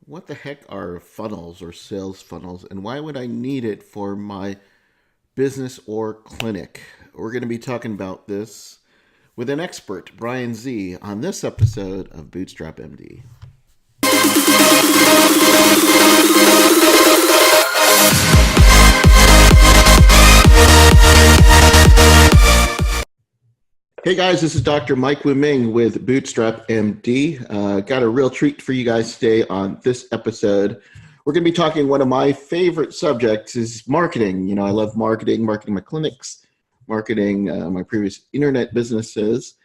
what the heck are funnels or sales funnels, and why would I need it for my business or clinic? We're going to be talking about this with an expert, Bryan Z, on this episode of Bootstrap MD. Hey guys, this is Dr. Mike Wu-Ming with Bootstrap MD. Got a real treat for you guys today on this episode. We're going to be talking one of my favorite subjects is marketing. You know, I love marketing my clinics, marketing my previous internet businesses.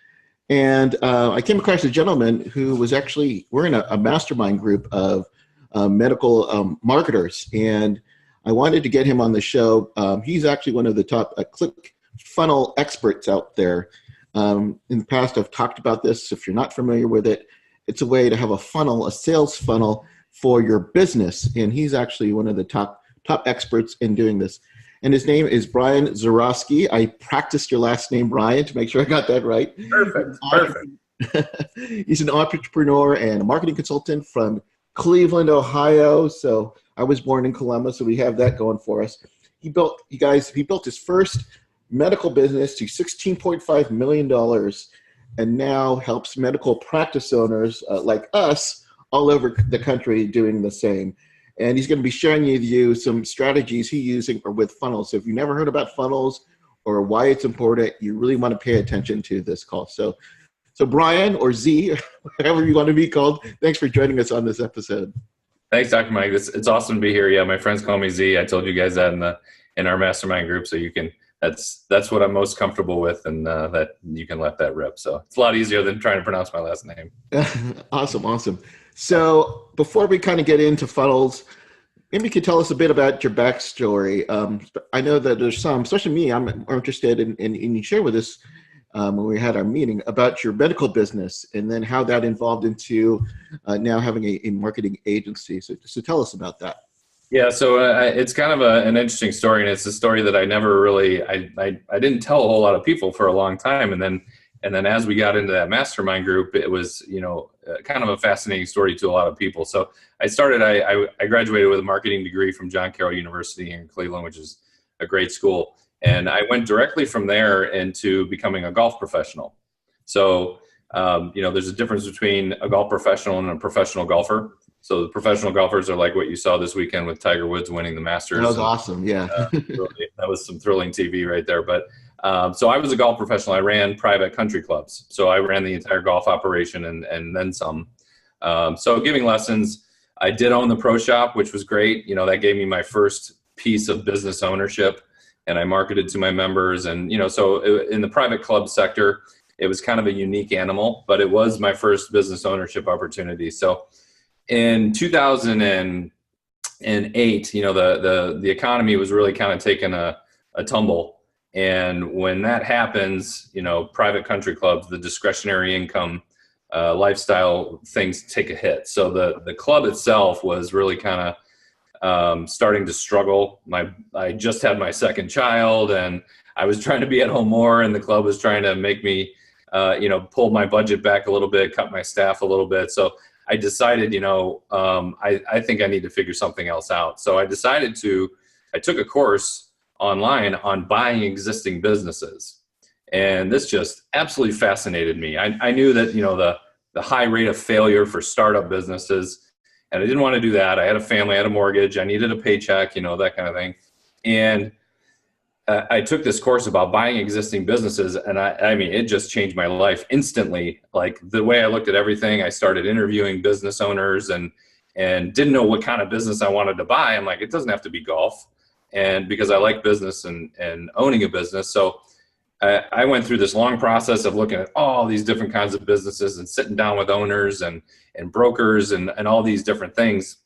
And I came across a gentleman who was actually, we're in a mastermind group of medical marketers. And I wanted to get him on the show. He's actually one of the top ClickFunnels experts out there. In the past, I've talked about this. If you're not familiar with it, it's a way to have a funnel, a sales funnel for your business. And he's actually one of the top experts in doing this. And his name is Bryan Zurawski. I practiced your last name, Bryan, to make sure I got that right. Perfect. He's an entrepreneur and a marketing consultant from Cleveland, Ohio. So I was born in Columbus, so we have that going for us. He built his first medical business to $16.5 million and now helps medical practice owners like us all over the country doing the same. And he's going to be sharing with you some strategies he's using with funnels. So if you've never heard about funnels or why it's important, you really want to pay attention to this call. So Bryan, or Z, whatever you want to be called, thanks for joining us on this episode. Thanks, Dr. Mike. It's awesome to be here. Yeah, my friends call me Z. I told you guys that in our mastermind group, so you can. That's what I'm most comfortable with, and that you can let that rip. So it's a lot easier than trying to pronounce my last name. Awesome. So before we kind of get into funnels, maybe you could tell us a bit about your backstory. I know that there's some, especially me, I'm interested in you share with us when we had our meeting about your medical business and then how that evolved into now having a marketing agency. So tell us about that. Yeah, so it's kind of an interesting story, and it's a story that I never really, I didn't tell a whole lot of people for a long time, and then as we got into that mastermind group, it was kind of a fascinating story to a lot of people. So I graduated with a marketing degree from John Carroll University here in Cleveland, which is a great school, and I went directly from there into becoming a golf professional. So there's a difference between a golf professional and a professional golfer. So the professional golfers are like what you saw this weekend with Tiger Woods winning the Masters. That was awesome, yeah. That was some thrilling TV right there. But so I was a golf professional. I ran private country clubs. So I ran the entire golf operation and then some. So giving lessons, I did own the pro shop, which was great. That gave me my first piece of business ownership, and I marketed to my members. And, so in the private club sector, it was kind of a unique animal, but it was my first business ownership opportunity. So in 2008, the economy was really kind of taking a tumble. And when that happens, private country clubs, the discretionary income, lifestyle things take a hit. So the club itself was really kind of starting to struggle. I just had my second child, and I was trying to be at home more, and the club was trying to make me, pull my budget back a little bit, cut my staff a little bit. So I decided, I think I need to figure something else out. So I took a course online on buying existing businesses. And this just absolutely fascinated me. I knew that, the high rate of failure for startup businesses, and I didn't want to do that. I had a family, I had a mortgage, I needed a paycheck, that kind of thing. And I took this course about buying existing businesses, and I mean, it just changed my life instantly. Like the way I looked at everything, I started interviewing business owners and didn't know what kind of business I wanted to buy. I'm like, it doesn't have to be golf. And because I like business and owning a business. So I went through this long process of looking at all these different kinds of businesses and sitting down with owners and brokers and all these different things.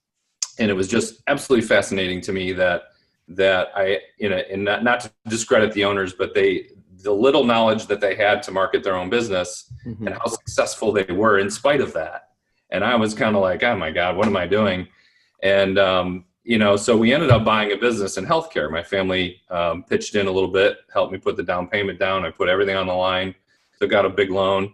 And it was just absolutely fascinating to me that I, and not to discredit the owners, but the little knowledge that they had to market their own business and how successful they were in spite of that. And I was kind of like, oh my God, what am I doing? And, so we ended up buying a business in healthcare. My family pitched in a little bit, helped me put the down payment down. I put everything on the line, took out a big loan.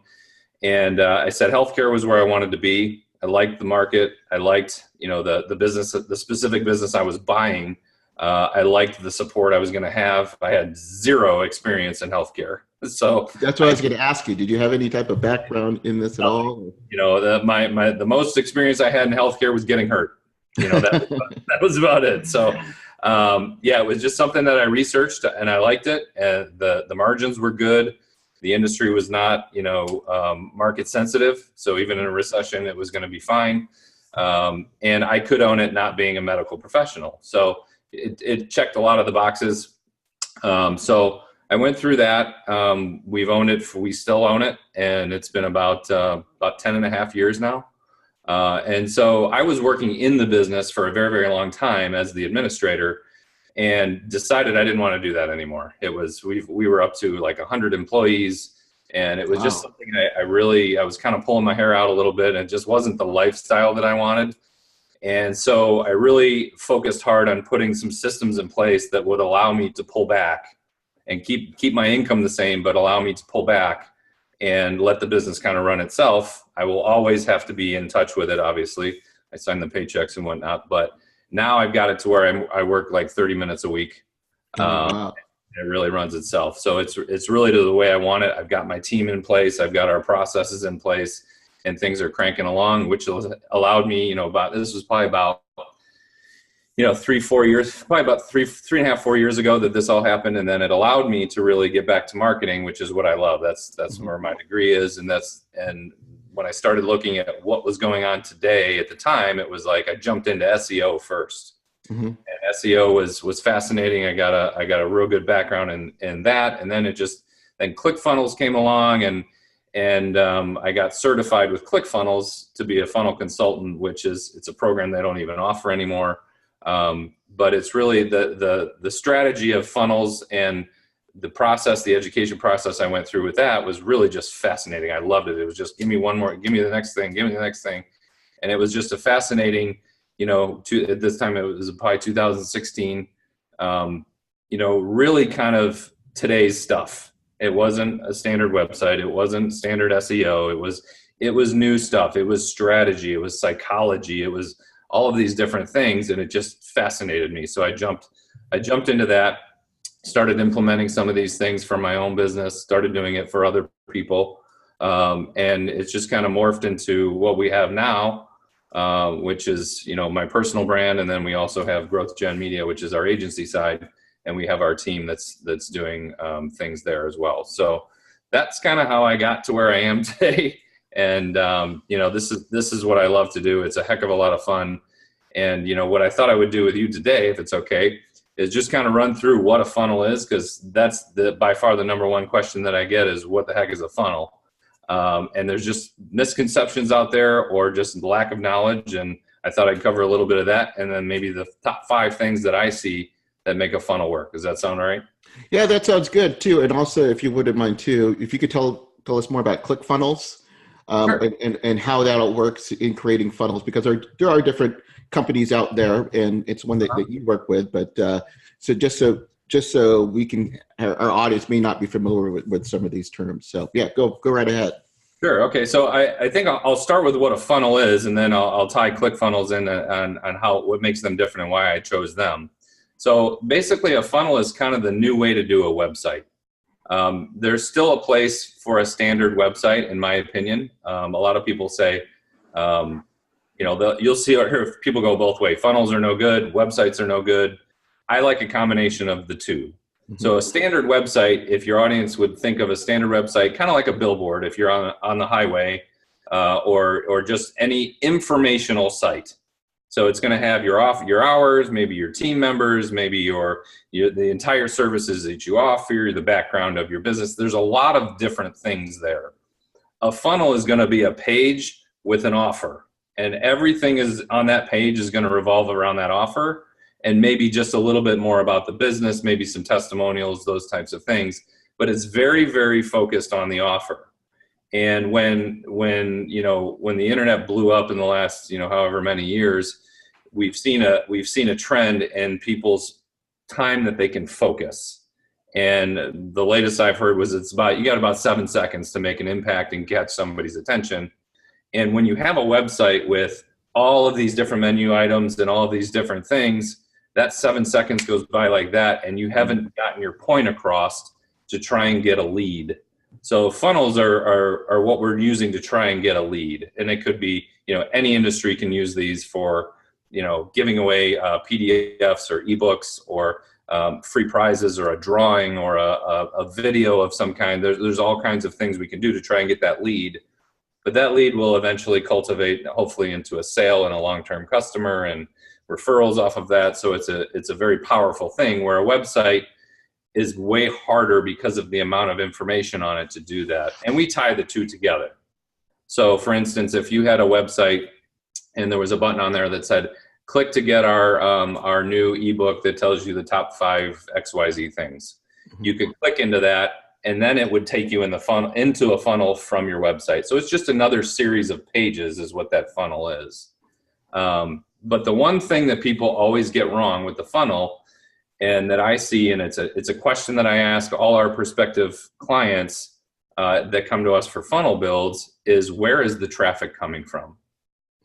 And I said healthcare was where I wanted to be. I liked the market. I liked, the business, the specific business I was buying. I liked the support I was going to have. I had zero experience in healthcare. So that's what I was going to ask you. Did you have any type of background in this at all? The most experience I had in healthcare was getting hurt. That was about it. So, it was just something that I researched and I liked it. And the margins were good. The industry was not, market sensitive. So even in a recession, it was going to be fine. And I could own it not being a medical professional. So it checked a lot of the boxes. So I went through that. We've owned it. We still own it. And it's been about 10 and a half years now. And so I was working in the business for a very, very long time as the administrator and decided I didn't want to do that anymore. It was, we were up to like 100 employees and it was just something I was kind of pulling my hair out a little bit and it just wasn't the lifestyle that I wanted. And so I really focused hard on putting some systems in place that would allow me to pull back and keep my income the same, but allow me to pull back and let the business kind of run itself. I will always have to be in touch with it, obviously. I sign the paychecks and whatnot, but now I've got it to where I work like 30 minutes a week. It really runs itself. So it's really to the way I want it. I've got my team in place. I've got our processes in place and things are cranking along, which allowed me, this was probably about 3-4 years, probably about 3.5, 4 years ago that this all happened. And then it allowed me to really get back to marketing, which is what I love. That's where my degree is. And when I started looking at what was going on today at the time, it was like I jumped into SEO first. Mm-hmm. And SEO was fascinating. I got a real good background in that. And then then Clickfunnels came along and I got certified with Clickfunnels to be a funnel consultant, it's a program they don't even offer anymore. But it's really the strategy of funnels and the process, the education process I went through with that was really just fascinating. I loved it. It was just, give me one more, give me the next thing, give me the next thing. And it was just a fascinating, at this time it was probably 2016, really kind of today's stuff. It wasn't a standard website. It wasn't standard SEO. It was new stuff. It was strategy. It was psychology. It was all of these different things. And it just fascinated me. So I jumped into that, started implementing some of these things for my own business, started doing it for other people. And it's just kind of morphed into what we have now, which is, my personal brand. And then we also have Growth Gen Media, which is our agency side. And we have our team that's doing things there as well. So that's kind of how I got to where I am today. And, this is what I love to do. It's a heck of a lot of fun. And, what I thought I would do with you today, if it's okay, is just kind of run through what a funnel is, because that's by far the number one question that I get is what the heck is a funnel? And there's just misconceptions out there or just lack of knowledge. And I thought I'd cover a little bit of that. And then maybe the top 5 things that I see that make a funnel work. Does that sound all right? Yeah, that sounds good too. And also, if you wouldn't mind too, if you could tell us more about Clickfunnels Sure. and how that works in creating funnels, because there are different companies out there, and it's one that you work with. But so just so we can, our audience may not be familiar with some of these terms. So yeah, go right ahead. Sure. Okay. So I think I'll start with what a funnel is, and then I'll tie Clickfunnels in on what makes them different and why I chose them. So basically, a funnel is kind of the new way to do a website. There's still a place for a standard website, in my opinion. A lot of people say, you'll see or hear people go both ways. Funnels are no good. Websites are no good. I like a combination of the two. Mm-hmm. So a standard website, if your audience would think of a standard website, kind of like a billboard, if you're on the highway, or just any informational site. So it's going to have your hours, maybe your team members, maybe the entire services that you offer, the background of your business. There's a lot of different things there. A funnel is going to be a page with an offer, and everything is on that page is going to revolve around that offer, and maybe just a little bit more about the business, maybe some testimonials, those types of things. But it's very, very focused on the offer. And when the internet blew up in the last, however many years, we've seen a trend in people's time that they can focus. And the latest I've heard was you got about 7 seconds to make an impact and catch somebody's attention. And when you have a website with all of these different menu items and all of these different things, that 7 seconds goes by like that, and you haven't gotten your point across to try and get a lead. So funnels are what we're using to try and get a lead. And it could be, any industry can use these for, giving away PDFs or ebooks or free prizes or a drawing or a video of some kind. There's all kinds of things we can do to try and get that lead. But that lead will eventually cultivate, hopefully, into a sale and a long-term customer and referrals off of that. So it's a very powerful thing, where a website is way harder because of the amount of information on it to do that. And we tie the two together. So for instance, if you had a website and there was a button on there that said, click to get our new ebook that tells you the top 5 XYZ things. You could click into that, and then it would take you into a funnel from your website. So it's just another series of pages is what that funnel is. But the one thing that people always get wrong with the funnel, and that I see, and it's a question that I ask all our prospective clients that come to us for funnel builds, is where is the traffic coming from?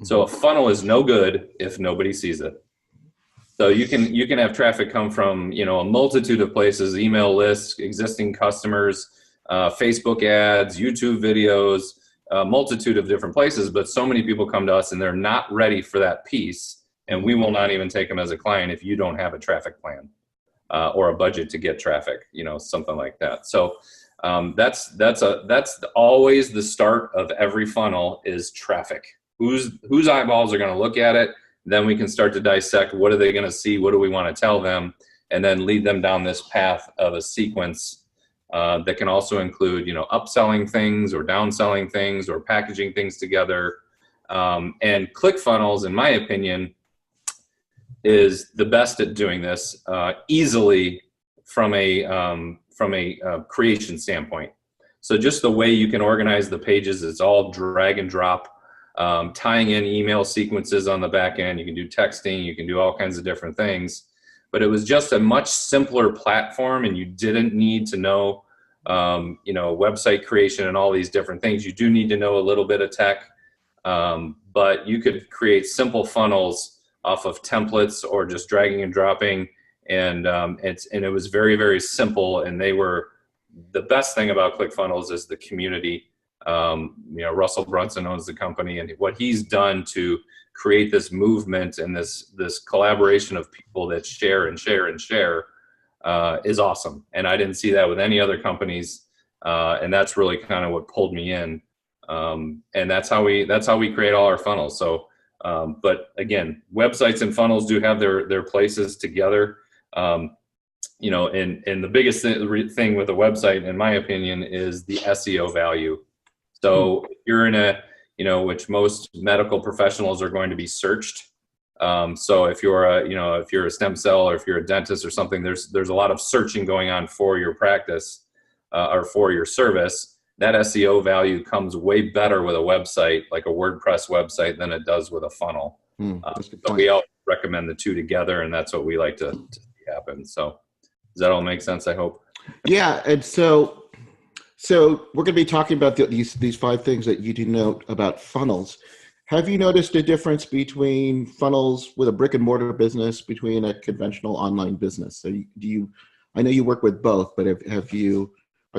So a funnel is no good if nobody sees it. So you can have traffic come from, a multitude of places: email lists, existing customers, Facebook ads, YouTube videos, a multitude of different places. But so many people come to us and they're not ready for that piece, and we will not even take them as a client if you don't have a traffic plan or a budget to get traffic, something like that. So that's always the start of every funnel is traffic. Whose eyeballs are going to look at it? Then we can start to dissect, what are they going to see? What do we want to tell them? And then lead them down this path of a sequence that can also include, upselling things or downselling things or packaging things together. And Clickfunnels, in my opinion, is the best at doing this easily from a creation standpoint. So just the way you can organize the pages, it's all drag and drop. Tying in email sequences on the back end. You can do texting, you can do all kinds of different things, but it was just a much simpler platform, and you didn't need to know, website creation and all these different things. You do need to know a little bit of tech, but you could create simple funnels off of templates or just dragging and dropping, and it was very, very simple. And the best thing about ClickFunnels is the community. Russell Brunson owns the company, and what he's done to create this movement and this collaboration of people that share and share and share is awesome. And I didn't see that with any other companies, and that's really kind of what pulled me in. And that's how we create all our funnels. So, but again, websites and funnels do have their places together. And the biggest thing with a website, in my opinion, is the SEO value. So if you're in which most medical professionals are going to be searched. So if you're a stem cell, or if you're a dentist or something, there's a lot of searching going on for your practice or for your service. That SEO value comes way better with a website, like a WordPress website, than it does with a funnel. So we all recommend the two together, and that's what we like to see happen. So does that all make sense? I hope. Yeah, and so we're going to be talking about these 5 things that you do note about funnels. Have you noticed a difference between funnels with a brick and mortar business between a conventional online business? So I know you work with both, but are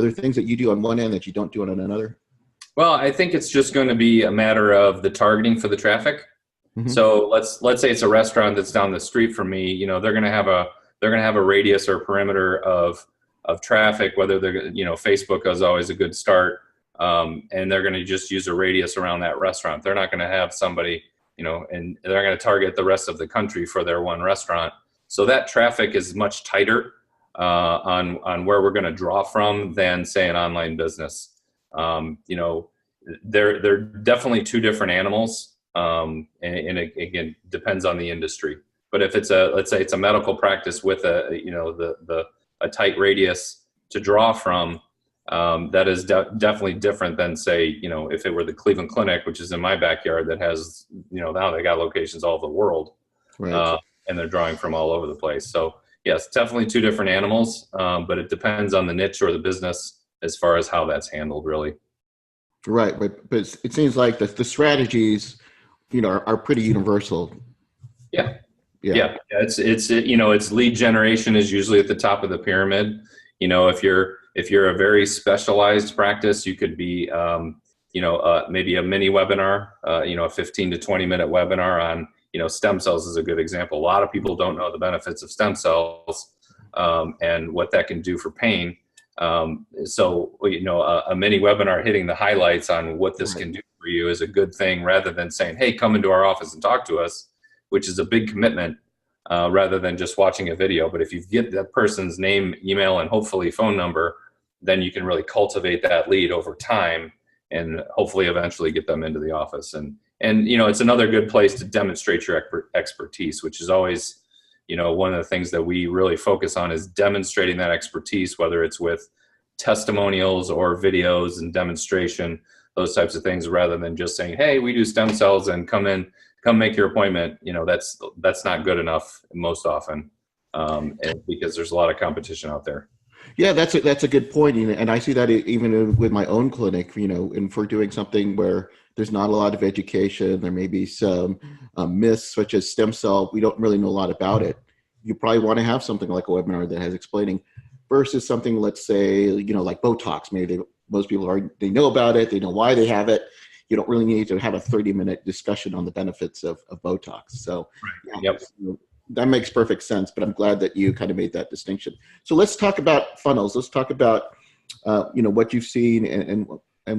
there things that you do on one end that you don't do on another? Well, I think it's just going to be a matter of the targeting for the traffic. Mm-hmm. So let's say it's a restaurant that's down the street from me. They're going to have a radius or perimeter of traffic, whether they're, Facebook is always a good start. And they're going to just use a radius around that restaurant. They're not going to have somebody, and they're going to target the rest of the country for their one restaurant. So that traffic is much tighter on where we're going to draw from than, say, an online business. They're definitely 2 different animals. And it, again, depends on the industry. But if let's say it's a medical practice with a tight radius to draw from, that is definitely different than, say, if it were the Cleveland Clinic, which is in my backyard, that has, now they got locations all over the world, right. And they're drawing from all over the place. So yes, definitely 2 different animals, but it depends on the niche or the business as far as how that's handled, really. Right, but it seems like the strategies, are pretty universal. Yeah. Yeah. Yeah, it's lead generation is usually at the top of the pyramid. If you're a very specialized practice, you could be maybe a mini webinar, a 15 to 20-minute webinar on stem cells is a good example. A lot of people don't know the benefits of stem cells and what that can do for pain. A mini webinar hitting the highlights on what this Right. can do for you is a good thing, rather than saying, hey, come into our office and talk to us, which is a big commitment, rather than just watching a video. But if you get that person's name, email, and hopefully phone number, then you can really cultivate that lead over time and hopefully eventually get them into the office. And it's another good place to demonstrate your expertise, which is always one of the things that we really focus on, is demonstrating that expertise, whether it's with testimonials or videos and demonstration, those types of things, rather than just saying, hey, we do stem cells and come make your appointment. That's not good enough most often, because there's a lot of competition out there. Yeah, that's a good point, and I see that even with my own clinic. And for doing something where there's not a lot of education, there may be some myths such as stem cell. We don't really know a lot about it. You probably want to have something like a webinar that has explaining, versus something, let's say, like Botox. Maybe most people they know about it, they know why they have it. You don't really need to have a 30-minute discussion on the benefits of Botox. So, right. Yep. That makes perfect sense, but I'm glad that you kind of made that distinction. So let's talk about funnels. Let's talk about, what you've seen and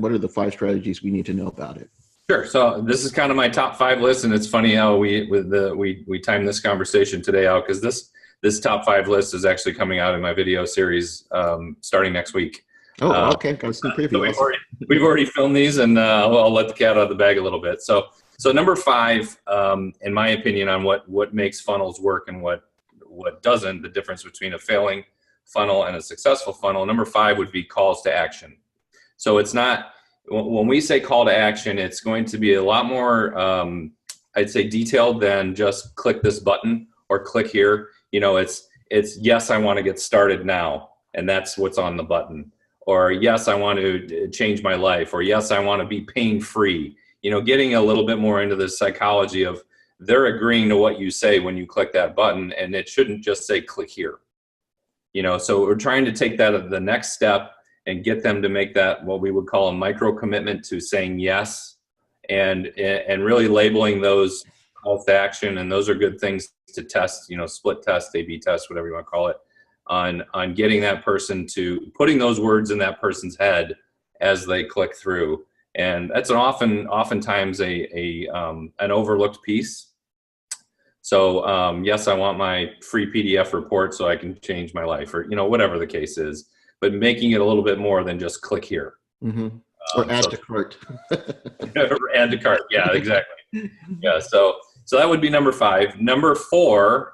what are the 5 strategies we need to know about it. Sure. So this is kind of my top 5 list, and it's funny how we timed this conversation today out, because this top 5 list is actually coming out in my video series starting next week. Oh, okay. Got some preview. So we've already filmed these, and I'll let the cat out of the bag a little bit. So number 5, in my opinion, on what makes funnels work and what doesn't, the difference between a failing funnel and a successful funnel. Number 5 would be calls to action. So it's not, when we say call to action, it's going to be a lot more, I'd say, detailed than just click this button or click here. It's yes, I want to get started now, and that's what's on the button. Or yes, I want to change my life. Or yes, I want to be pain-free. Getting a little bit more into the psychology of they're agreeing to what you say when you click that button, and it shouldn't just say click here. So we're trying to take that the next step and get them to make that what we would call a micro commitment to saying yes, and really labeling those calls to action. And those are good things to test, split test, A/B test, whatever you want to call it, on getting that person to putting those words in that person's head as they click through. And that's oftentimes an overlooked piece. So yes, I want my free PDF report so I can change my life, or whatever the case is, but making it a little bit more than just click here. Mm-hmm. Or add to cart. Add to cart. Yeah, exactly. Yeah. So that would be number 5. Number 4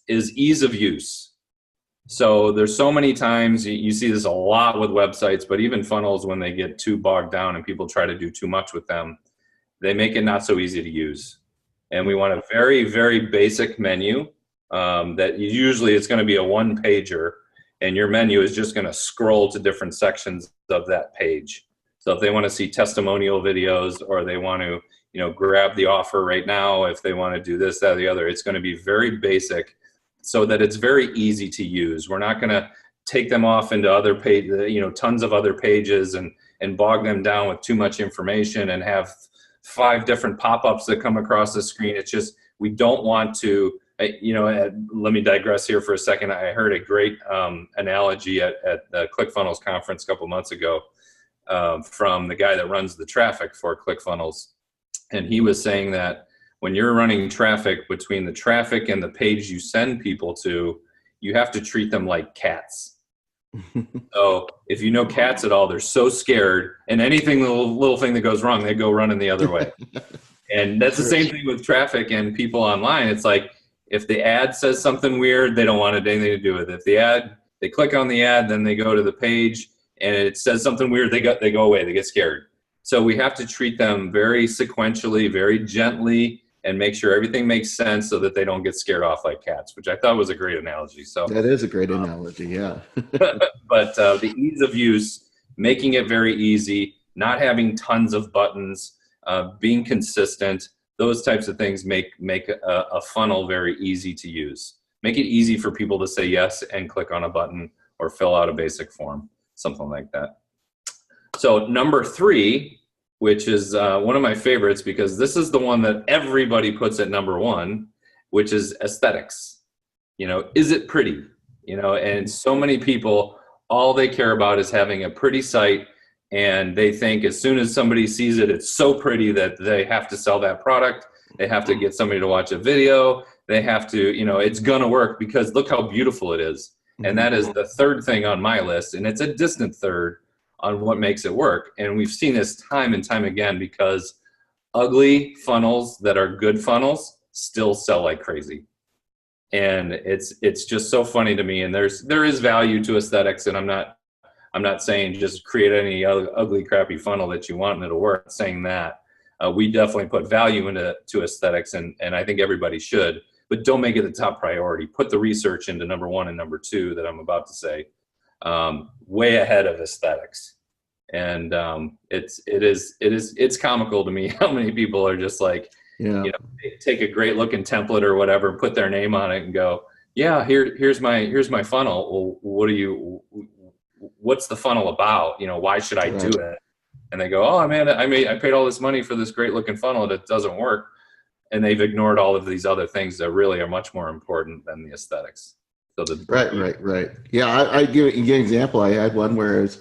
is ease of use. So there's so many times you see this a lot with websites, but even funnels, when they get too bogged down and people try to do too much with them, they make it not so easy to use. And we want a very, very basic menu that usually it's going to be a 1-pager, and your menu is just going to scroll to different sections of that page. So if they want to see testimonial videos, or they want to, grab the offer right now, if they want to do this, that, or the other, it's going to be very basic, so that it's very easy to use. We're not going to take them off into other tons of other pages and bog them down with too much information and have 5 different pop-ups that come across the screen. It's just, we don't want to, let me digress here for a second. I heard a great analogy at the Clickfunnels conference a couple months ago from the guy that runs the traffic for Clickfunnels. And he was saying that when you're running traffic, between the traffic and the page you send people to, you have to treat them like cats. So if you know cats at all, they're so scared, and anything, little thing that goes wrong, they go running the other way. And that's the same thing with traffic and people online. It's like, if the ad says something weird, they don't want anything to do with it. If they click on the ad, then they go to the page and it says something weird, they go away, they get scared. So we have to treat them very sequentially, very gently, and make sure everything makes sense so that they don't get scared off like cats, which I thought was a great analogy. So that is a great analogy, yeah. But the ease of use, making it very easy, not having tons of buttons, being consistent. Those types of things make a funnel very easy to use. Make it easy for people to say yes and click on a button or fill out a basic form, something like that. So number 3, which is one of my favorites, because this is the one that everybody puts at number 1, which is aesthetics. Is it pretty? And so many people, all they care about is having a pretty site, and they think as soon as somebody sees it, it's so pretty that they have to sell that product. They have to get somebody to watch a video. They have to, it's gonna work because look how beautiful it is. And that is the third thing on my list, and it's a distant third on what makes it work. And we've seen this time and time again, because ugly funnels that are good funnels still sell like crazy. And it's just so funny to me. And there is value to aesthetics, and I'm not saying just create any ugly, crappy funnel that you want and it'll work. I'm saying that we definitely put value into aesthetics, and I think everybody should. But don't make it the top priority. Put the research into number 1 and number 2 that I'm about to say, way ahead of aesthetics. And it's comical to me how many people are just like, take a great looking template or whatever and put their name on it and go, yeah, here's my funnel. Well, what's the funnel about? Why should I do it? And they go, oh man, I paid all this money for this great looking funnel and it doesn't work. And they've ignored all of these other things that really are much more important than the aesthetics. So Right. Yeah, I give an example. I had one where it's,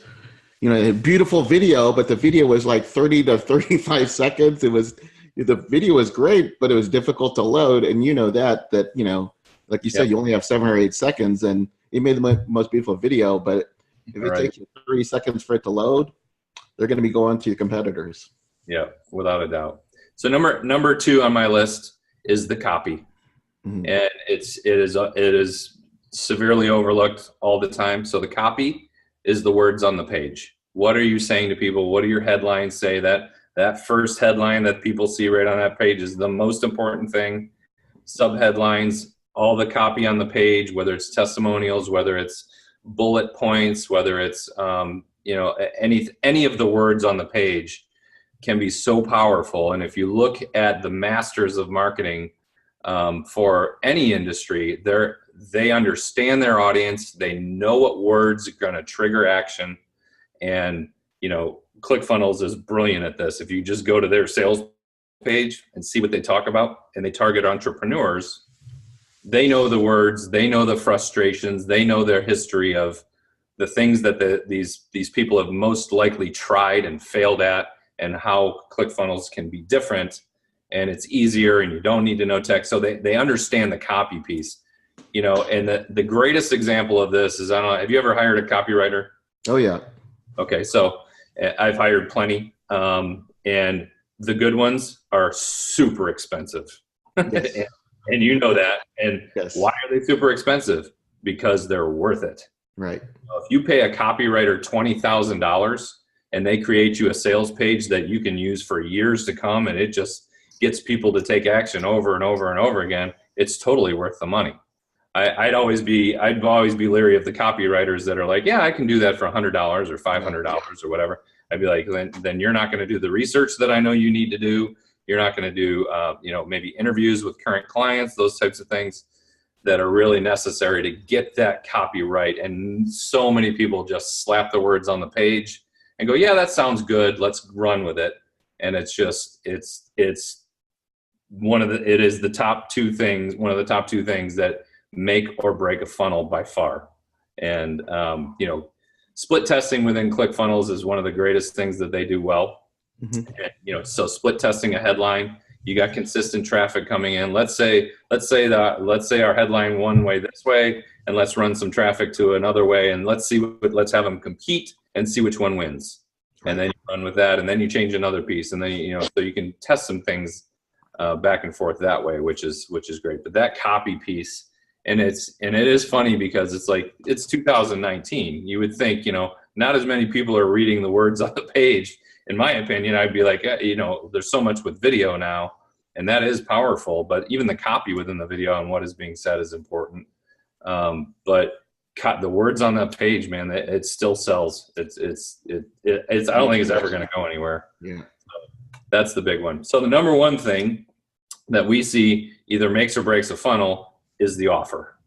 a beautiful video, but the video was like 30 to 35 seconds. The video was great, but it was difficult to load. And like you said, you only have 7 or 8 seconds, and it made the most beautiful video. But if it takes you 30 seconds for it to load, they're going to be going to your competitors. Yeah, without a doubt. So number 2 on my list is the copy, and it is severely overlooked all the time. So the copy is the words on the page. What are you saying to people? What do your headlines say? That first headline that people see right on that page is the most important thing. Subheadlines, all the copy on the page, whether it's testimonials, whether it's bullet points, whether it's any of the words on the page can be so powerful. And if you look at the masters of marketing for any industry, they understand their audience. They know what words are going to trigger action. And, ClickFunnels is brilliant at this. If you just go to their sales page and see what they talk about, and they target entrepreneurs, they know the words, they know the frustrations, they know their history of the things that these people have most likely tried and failed at, and how ClickFunnels can be different, and it's easier, and you don't need to know tech. So they understand the copy piece, and the greatest example of this is, I don't know, have you ever hired a copywriter? Oh yeah. Okay. So I've hired plenty. And the good ones are super expensive. Yes. and you know that. And yes. Why are they super expensive? Because they're worth it. Right. If you pay a copywriter $20,000 and they create you a sales page that you can use for years to come, and it just gets people to take action over and over and over again, it's totally worth the money. I'd always be leery of the copywriters that are like, yeah, I can do that for $100 or $500 or whatever. I'd be like, then you're not going to do the research that I know you need to do. You're not going to do, maybe interviews with current clients, those types of things that are really necessary to get that copy right. And so many people just slap the words on the page and go, yeah, that sounds good. Let's run with it. And it's one of the top 2 things that make or break a funnel by far. And, split testing within ClickFunnels is one of the greatest things that they do well. And, so split testing a headline, you got consistent traffic coming in. Let's say our headline one way this way, and let's run some traffic to another way, and let's have them compete and see which one wins. And then you run with that, and then you change another piece, and then so you can test some things back and forth that way, which is great. But that copy piece, and it is funny because it's like, it's 2019. You would think, not as many people are reading the words on the page. In my opinion, I'd be like, there's so much with video now, and that is powerful, but even the copy within the video and what is being said is important. But the words on that page, man, it still sells. It's I don't think it's ever going to go anywhere. Yeah. So that's the big one. So the number one thing that we see either makes or breaks a funnel is the offer.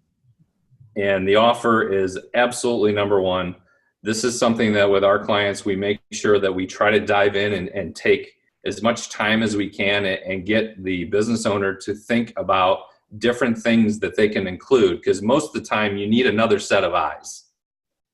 And the offer is absolutely number one. This is something that with our clients, we make sure that we try to dive in and take as much time as we can and get the business owner to think about different things that they can include, because most of the time you need another set of eyes.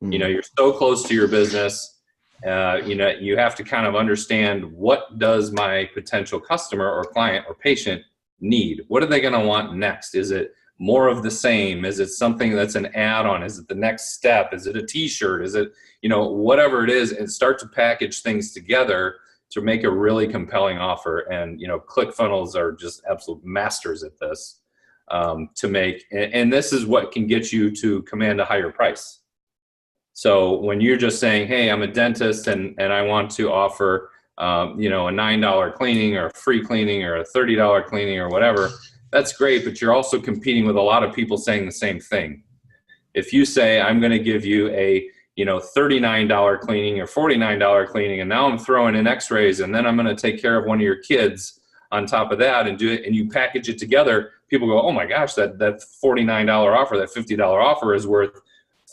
You know, you're so close to your business, you know, you have to kind of understand, what does my potential customer or client or patient need? What are they going to want next? Is it more of the same? Is it something that's an add-on? Is it the next step? Is it a t-shirt? Is it, you know, whatever it is, and start to package things together to make a really compelling offer. And, you know, Clickfunnels are just absolute masters at this. To make, and this is what can get you to command a higher price. So when you're just saying, hey, I'm a dentist and I want to offer, you know, a $9 cleaning or a free cleaning or a $30 cleaning or whatever, that's great, but you're also competing with a lot of people saying the same thing. If you say, I'm going to give you a, you know, $39 cleaning or $49 cleaning, and now I'm throwing in x-rays, and then I'm going to take care of one of your kids on top of that and do it, and you package it together, people go, oh my gosh, that $49 offer, that $50 offer is worth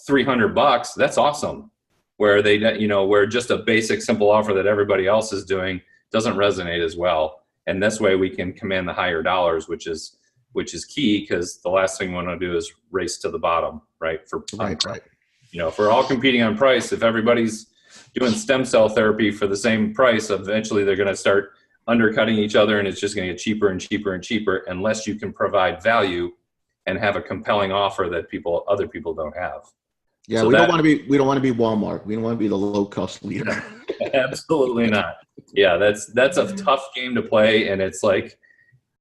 $300. That's awesome. Where they, you know, where just a basic simple offer that everybody else is doing doesn't resonate as well. And this way we can command the higher dollars, which is key, because the last thing we want to do is race to the bottom, right? Right. You know, if we're all competing on price, if everybody's doing stem cell therapy for the same price, eventually they're going to start undercutting each other, and it's just going to get cheaper and cheaper and cheaper, unless you can provide value and have a compelling offer that other people don't have. Yeah, so we don't want to be Walmart. We don't want to be the low cost leader. Absolutely not. Yeah, that's a tough game to play, and it's like,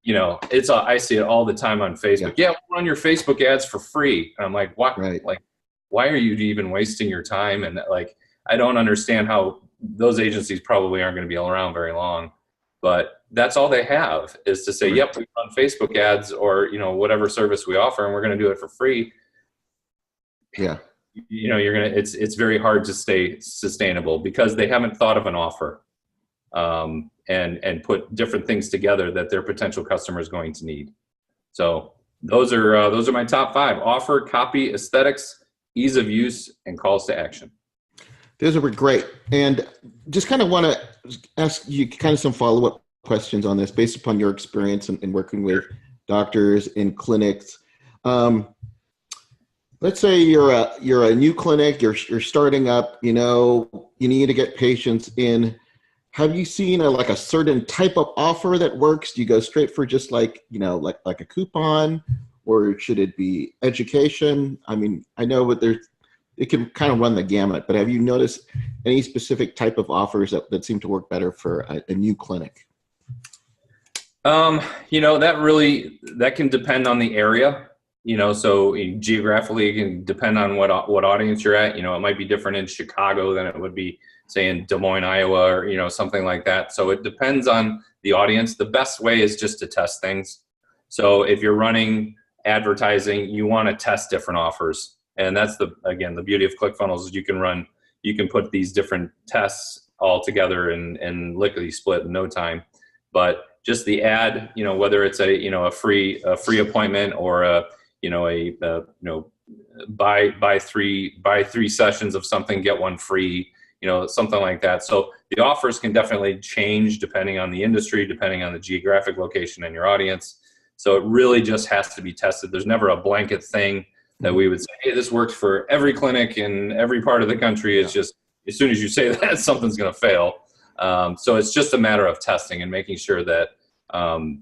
you know, I see it all the time on Facebook. Yeah, we'll run your Facebook ads for free. And I'm like, what? Right. Like, why are you even wasting your time? And like, I don't understand how those agencies probably aren't going to be around very long. But that's all they have, is to say, yep, we run Facebook ads or, you know, whatever service we offer, and we're going to do it for free. Yeah. You know, it's very hard to stay sustainable, because they haven't thought of an offer and put different things together that their potential customer is going to need. So those are my top 5: offer, copy, aesthetics, ease of use, and calls to action. Those were great. And just kind of want to ask you kind of some follow-up questions on this based upon your experience in working with doctors in clinics. Let's say you're a new clinic, you're starting up, you know, you need to get patients in. Have you seen a certain type of offer that works? Do you go straight for just like, you know, like a coupon, or should it be education? I mean, I know what it can kind of run the gamut, but have you noticed any specific type of offers that seem to work better for a new clinic? You know, that can depend on the area, you know, so geographically it can depend on what audience you're at. You know, it might be different in Chicago than it would be, say, in Des Moines, Iowa, or, you know, something like that. So it depends on the audience. The best way is just to test things. So if you're running advertising, you want to test different offers. And that's the beauty of Clickfunnels is you can put these different tests all together and lickety split in no time. But just the ad, you know, whether it's a free appointment or buy three sessions of something, get one free, you know, something like that. So the offers can definitely change depending on the industry, depending on the geographic location and your audience. So it really just has to be tested. There's never a blanket thing that we would say, hey, this works for every clinic in every part of the country. It's just, as soon as you say that, something's going to fail. So it's just a matter of testing and making sure that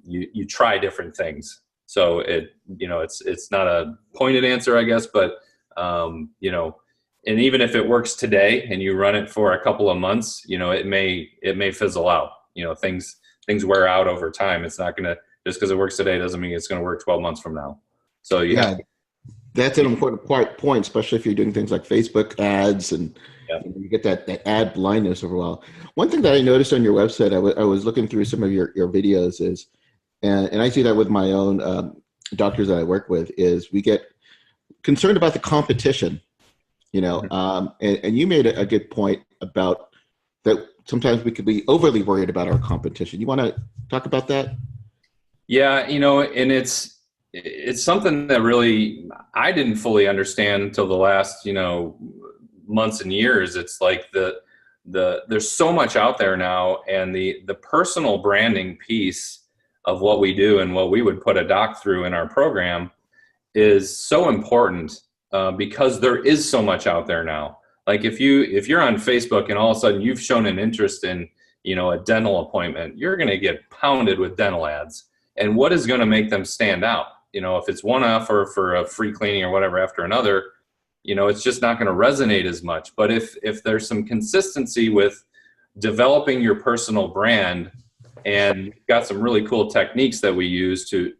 you try different things. So it's not a pointed answer, I guess, but you know, and even if it works today and you run it for a couple of months, you know, it may fizzle out. You know, things wear out over time. It's not going to, just because it works today doesn't mean it's going to work 12 months from now. So that's an important point, especially if you're doing things like Facebook ads and you get that ad blindness over a while. One thing that I noticed on your website, I was looking through some of your videos and I see that with my own doctors that I work with, is we get concerned about the competition And you made a good point about that. Sometimes we could be overly worried about our competition. You want to talk about that? Yeah, and it's something that really I didn't fully understand until the last, months and years. It's like there's so much out there now, and the personal branding piece of what we do and what we would put a doc through in our program is so important, because there is so much out there now. Like if you're on Facebook and all of a sudden you've shown an interest in, a dental appointment, you're going to get pounded with dental ads. And what is going to make them stand out? If it's one offer for a free cleaning or whatever after another, it's just not going to resonate as much. But if there's some consistency with developing your personal brand, and got some really cool techniques that we use to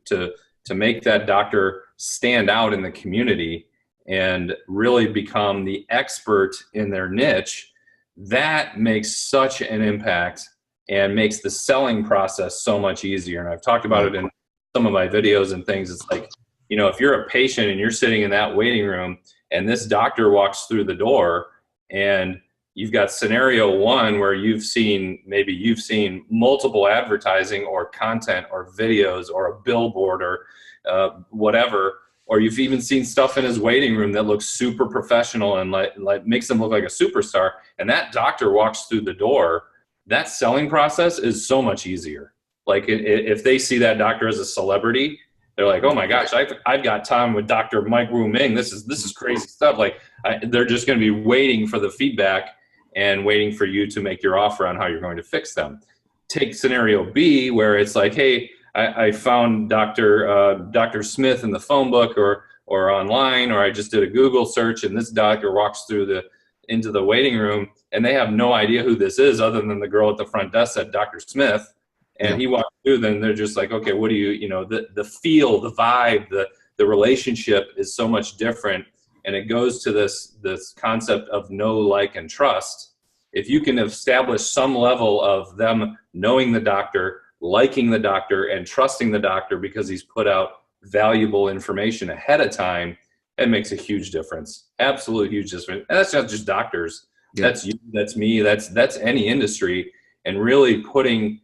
make that doctor stand out in the community and really become the expert in their niche, that makes such an impact and makes the selling process so much easier. And I've talked about it in some of my videos and things. It's like, if you're a patient and you're sitting in that waiting room and this doctor walks through the door, and you've got scenario one where you've seen multiple advertising or content or videos or a billboard or whatever, or you've even seen stuff in his waiting room that looks super professional and like makes him look like a superstar, and that doctor walks through the door, that selling process is so much easier. Like if they see that doctor as a celebrity, they're like, oh my gosh, I've got time with Dr. Mike Wu Ming. This is crazy stuff. Like they're just going to be waiting for the feedback and waiting for you to make your offer on how you're going to fix them. Take scenario B, where it's like, hey, I found Dr. Smith in the phone book or online, or I just did a Google search, and this doctor walks through into the waiting room, and they have no idea who this is other than the girl at the front desk said Dr. Smith, and he walks through, then they're just like, okay, what do the feel, the vibe, the relationship is so much different. And it goes to this concept of know, like, and trust. If you can establish some level of them knowing the doctor, liking the doctor, and trusting the doctor because he's put out valuable information ahead of time, it makes a huge difference. Absolute huge difference. And that's not just doctors. Yeah. That's you, that's me, that's any industry. And really putting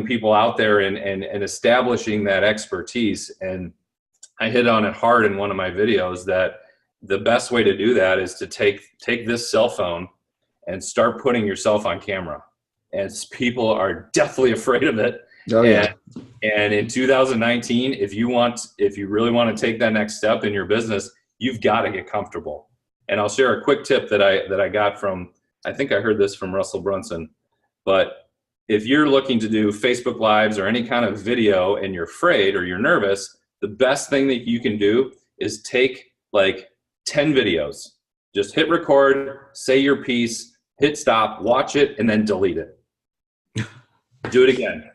people out there and establishing that expertise. And I hit on it hard in one of my videos that the best way to do that is to take this cell phone and start putting yourself on camera. And people are deathly afraid of it. Oh, yeah. And in 2019, if you really want to take that next step in your business, you've got to get comfortable. And I'll share a quick tip that I got from, I think I heard this from Russell Brunson, but if you're looking to do Facebook Lives or any kind of video and you're afraid or you're nervous, the best thing that you can do is take like 10 videos. Just hit record, say your piece, hit stop, watch it, and then delete it. Do it again.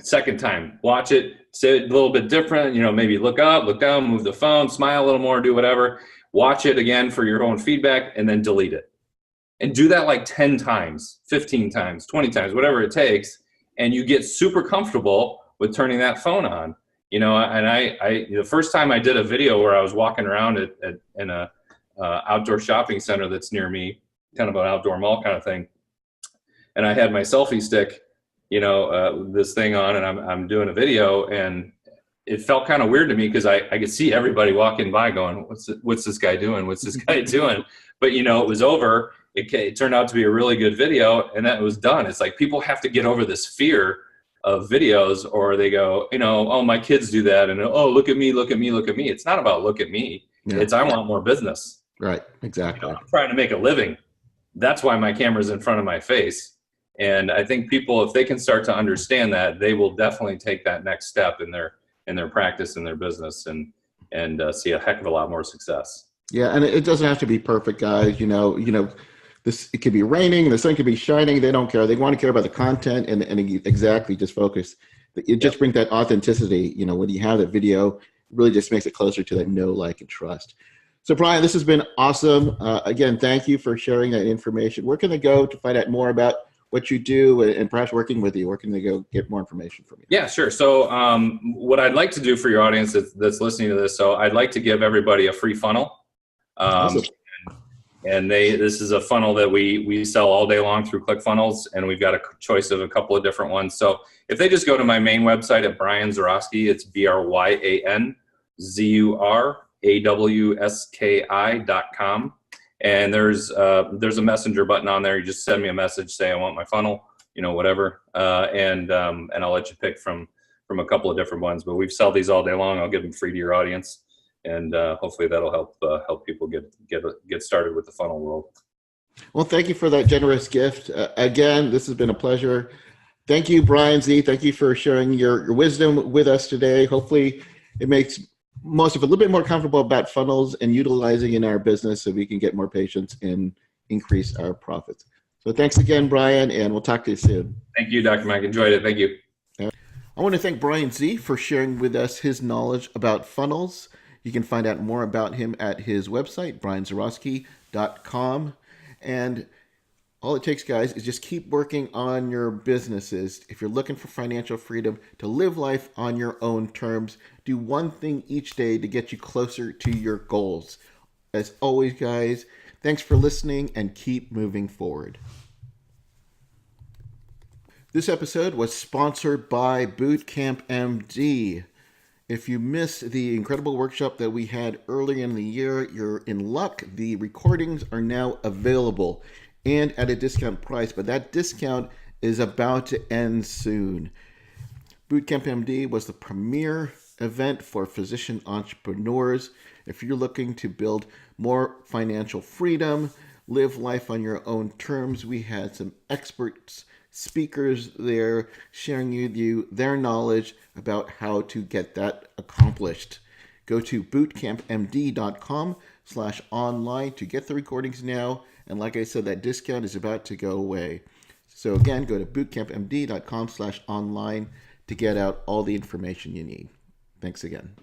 Second time, watch it, say it a little bit different, maybe look up, look down, move the phone, smile a little more, do whatever. Watch it again for your own feedback, and then delete it. And do that like 10 times, 15 times, 20 times, whatever it takes. And you get super comfortable with turning that phone on. And I the first time I did a video where I was walking around in a outdoor shopping center that's near me, kind of an outdoor mall kind of thing. And I had my selfie stick, this thing on, and I'm doing a video, and it felt kind of weird to me because I could see everybody walking by going, what's this guy doing? What's this guy doing? But, it was over. It turned out to be a really good video, and that was done. It's like people have to get over this fear of videos, or they go, oh, my kids do that, and oh, look at me, look at me, look at me. It's not about look at me. Yeah. It's I want more business. Right, exactly. I'm trying to make a living. That's why my camera's in front of my face. And I think people, if they can start to understand that, they will definitely take that next step in their practice and their business and see a heck of a lot more success. Yeah, and it doesn't have to be perfect, guys. It could be raining, the sun could be shining. They don't care. They want to care about the content and exactly just focus. It just brings that authenticity. When you have that video, it really just makes it closer to that know, like, and trust. So, Bryan, this has been awesome. Again, thank you for sharing that information. Where can they go to find out more about what you do and perhaps working with you? Where can they go get more information from you? Yeah, sure. So what I'd like to do for your audience that's listening to this, so I'd like to give everybody a free funnel. Awesome. And this is a funnel that we sell all day long through Clickfunnels, and we've got a choice of a couple of different ones. So if they just go to my main website at Bryan Zurawski, it's BryanZurawski.com, and there's a messenger button on there. You just send me a message, say I want my funnel, whatever, and I'll let you pick from a couple of different ones. But we sell these all day long. I'll give them free to your audience, and hopefully that'll help people get started with the funnel world. Well, thank you for that generous gift. Again, this has been a pleasure. Thank you, Bryan Z. Thank you for sharing your wisdom with us today. Hopefully it makes most of it a little bit more comfortable about funnels and utilizing in our business so we can get more patients and increase our profits. So thanks again, Bryan, and we'll talk to you soon. Thank you, Dr. Mike. Enjoyed it. Thank you. I want to thank Bryan Z for sharing with us his knowledge about funnels. You can find out more about him at his website, bryanzurawski.com. And all it takes, guys, is just keep working on your businesses. If you're looking for financial freedom to live life on your own terms, do one thing each day to get you closer to your goals. As always, guys, thanks for listening and keep moving forward. This episode was sponsored by Bootcamp MD. If you missed the incredible workshop that we had early in the year, you're in luck. The recordings are now available and at a discount price, but that discount is about to end soon. Bootcamp MD was the premier event for physician entrepreneurs. If you're looking to build more financial freedom, live life on your own terms, we had some experts, speakers there sharing with you their knowledge about how to get that accomplished. Go to bootcampmd.com/online to get the recordings now. And like I said, that discount is about to go away. So again, go to bootcampmd.com/online to get out all the information you need. Thanks again.